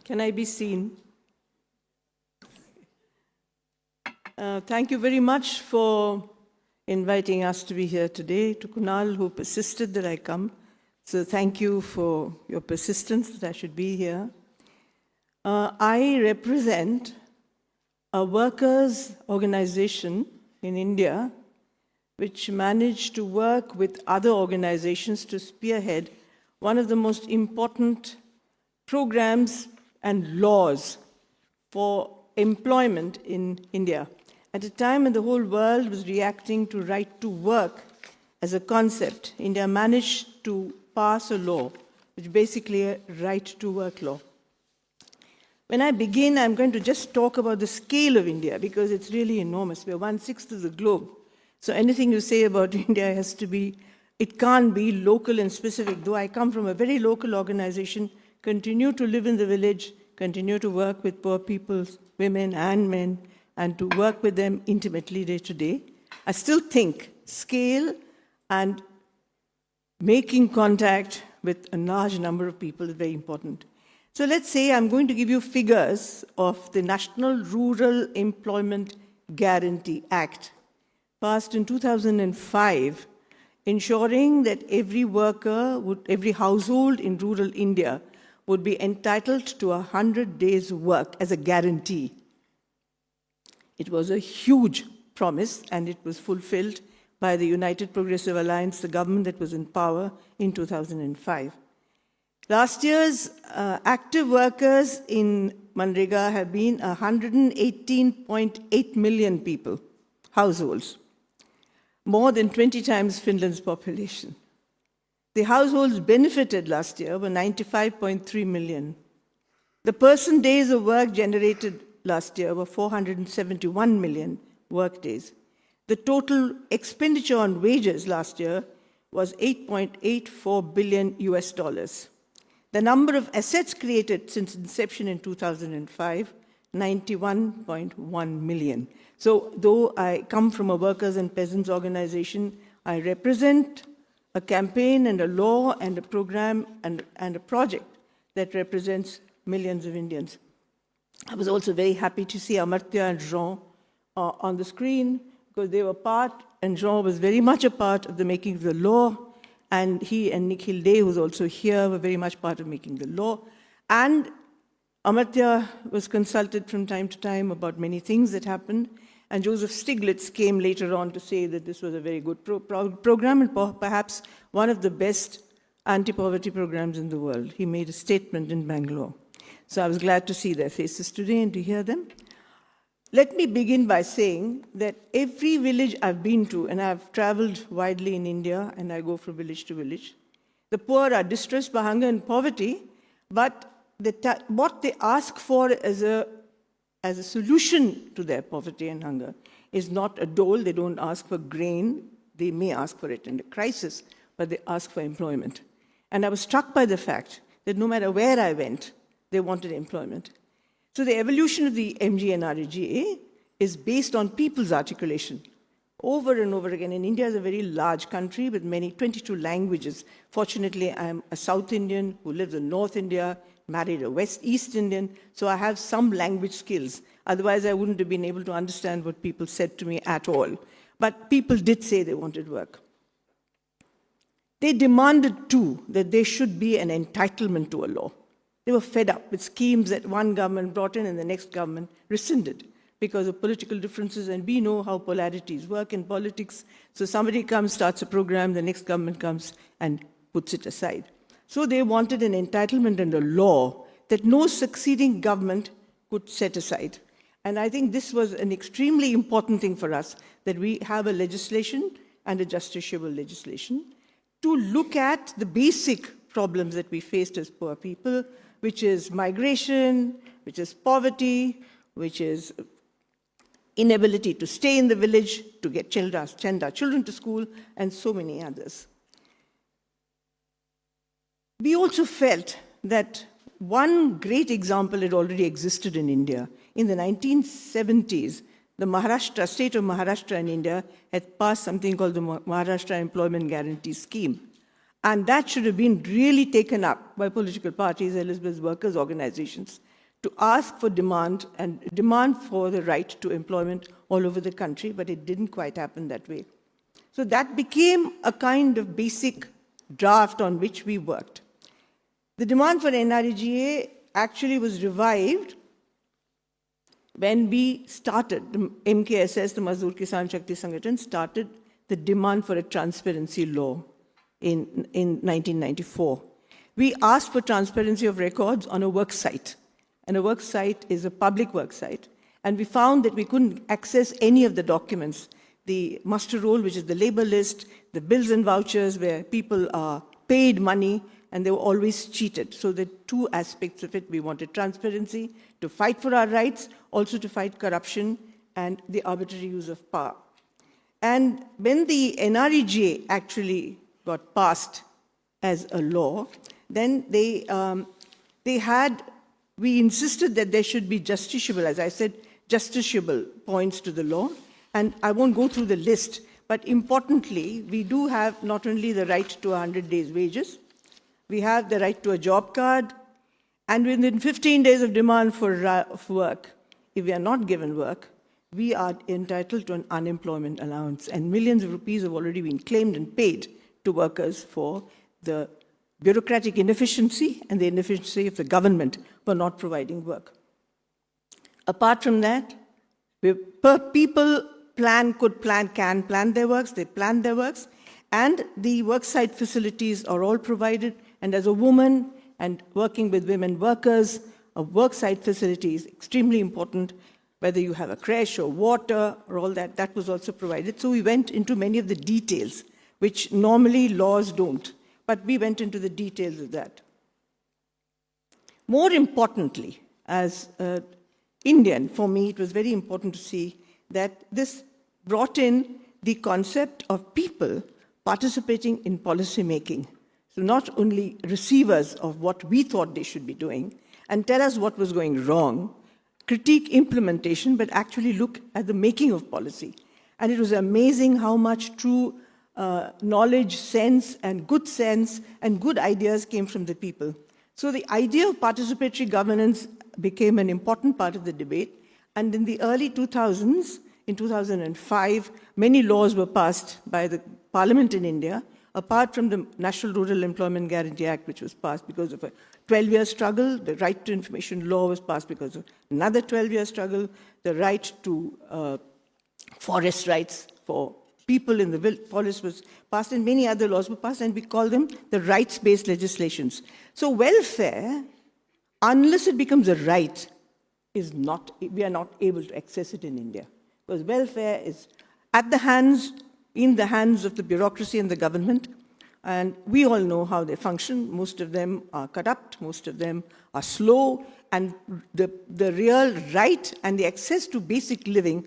Can I be seen? Thank you very much for inviting us to be here today, to Kunal, who persisted that I come. So thank you for your persistence that I should be here. I represent a workers' organization in India which managed to work with other organizations to spearhead one of the most important programs and laws for employment in India. At a time when the whole world was reacting to right to work as a concept, India managed to pass a law, which is basically a right to work law. When I begin, I'm going to just talk about the scale of India because it's really enormous. We're 1/6 of the globe. So anything you say about India has to be, it can't be local and specific. Though I come from a very local organization, continue to live in the village, continue to work with poor people, women and men, and to work with them intimately day to day, I still think scale and making contact with a large number of people is very important. So let's say I'm going to give you figures of the National Rural Employment Guarantee Act, passed in 2005, ensuring that every household in rural India would be entitled to 100 days' work as a guarantee. It was a huge promise, and it was fulfilled by the United Progressive Alliance, the government that was in power in 2005. Last year's active workers in Manrega have been 118.8 million people, households, more than 20 times Finland's population. The households benefited last year were 95.3 million. The person days of work generated last year were 471 million work days. The total expenditure on wages last year was $8.84 billion. The number of assets created since inception in 2005, 91.1 million. So though I come from a workers' and peasants' organization, I represent a campaign and a law and a program and a project that represents millions of Indians. I was also very happy to see Amartya and Jean on the screen because they were part, and Jean was very much a part of the making of the law, and he and Nikhil Day, who's also here, were very much part of making the law. And Amartya was consulted from time to time about many things that happened, and Joseph Stiglitz came later on to say that this was a very good program and perhaps one of the best anti-poverty programs in the world. He made a statement in Bangalore. So I was glad to see their faces today and to hear them. Let me begin by saying that every village I've been to, and I've traveled widely in India, and I go from village to village, the poor are distressed by hunger and poverty, but what they ask for as a solution to their poverty and hunger is not a dole. They don't ask for grain. They may ask for it in a crisis, but they ask for employment. And I was struck by the fact that no matter where I went, they wanted employment. So the evolution of the MGNREGA is based on people's articulation over and over again. And India is a very large country with 22 languages. Fortunately, I'm a South Indian who lives in North India, married a East Indian, so I have some language skills. Otherwise, I wouldn't have been able to understand what people said to me at all. But people did say they wanted work. They demanded, too, that there should be an entitlement to a law. They were fed up with schemes that one government brought in and the next government rescinded because of political differences, and we know how polarities work in politics. So somebody comes, starts a program, the next government comes and puts it aside. So they wanted an entitlement and a law that no succeeding government could set aside. And I think this was an extremely important thing for us, that we have a legislation and a justiciable legislation to look at the basic problems that we faced as poor people, which is migration, which is poverty, which is inability to stay in the village, to send our children to school, and so many others. We also felt that one great example had already existed in India. In the 1970s, the state of Maharashtra in India had passed something called the Maharashtra Employment Guarantee Scheme. And that should have been really taken up by political parties as well as workers' organizations. to ask for demand and demand for the right to employment all over the country, but it didn't quite happen that way. So that became a kind of basic draft on which we worked. The demand for NREGA actually was revived when we started, the MKSS, the Mazdoor Kisan Shakti Sangathan, started the demand for a transparency law in 1994. We asked for transparency of records on a work site. And a work site is a public work site. And we found that we couldn't access any of the documents. The muster roll, which is the labor list, the bills and vouchers where people are paid money, and they were always cheated. So the two aspects of it, we wanted transparency, to fight for our rights, also to fight corruption and the arbitrary use of power. And when the NREGA actually got passed as a law, then we insisted that there should be justiciable, as I said, justiciable points to the law. And I won't go through the list, but importantly, we do have not only the right to 100 days wages, we have the right to a job card, and within 15 days of demand for work, if we are not given work, we are entitled to an unemployment allowance. And millions of rupees have already been claimed and paid to workers for the bureaucratic inefficiency and the inefficiency of the government for not providing work. Apart from that, people can plan their works, they plan their works, and the worksite facilities are all provided. And as a woman and working with women workers, a worksite facility is extremely important, whether you have a creche or water or all that, that was also provided. So we went into many of the details, which normally laws don't, but we went into the details of that. More importantly, as an Indian, for me, it was very important to see that this brought in the concept of people participating in policy making. So not only receivers of what we thought they should be doing and tell us what was going wrong, critique implementation, but actually look at the making of policy. And it was amazing how much true knowledge, sense, and good ideas came from the people. So the idea of participatory governance became an important part of the debate. And in the early 2000s, in 2005, many laws were passed by the Parliament in India, apart from the National Rural Employment Guarantee Act, which was passed because of a 12-year struggle. The right to information law was passed because of another 12-year struggle. The right to forest rights for people in the forest was passed, and many other laws were passed, and we call them the rights-based legislations. So welfare, unless it becomes a right, we are not able to access it in India. Because welfare is in the hands of the bureaucracy and the government, and we all know how they function. Most of them are corrupt, most of them are slow, and the real right and the access to basic living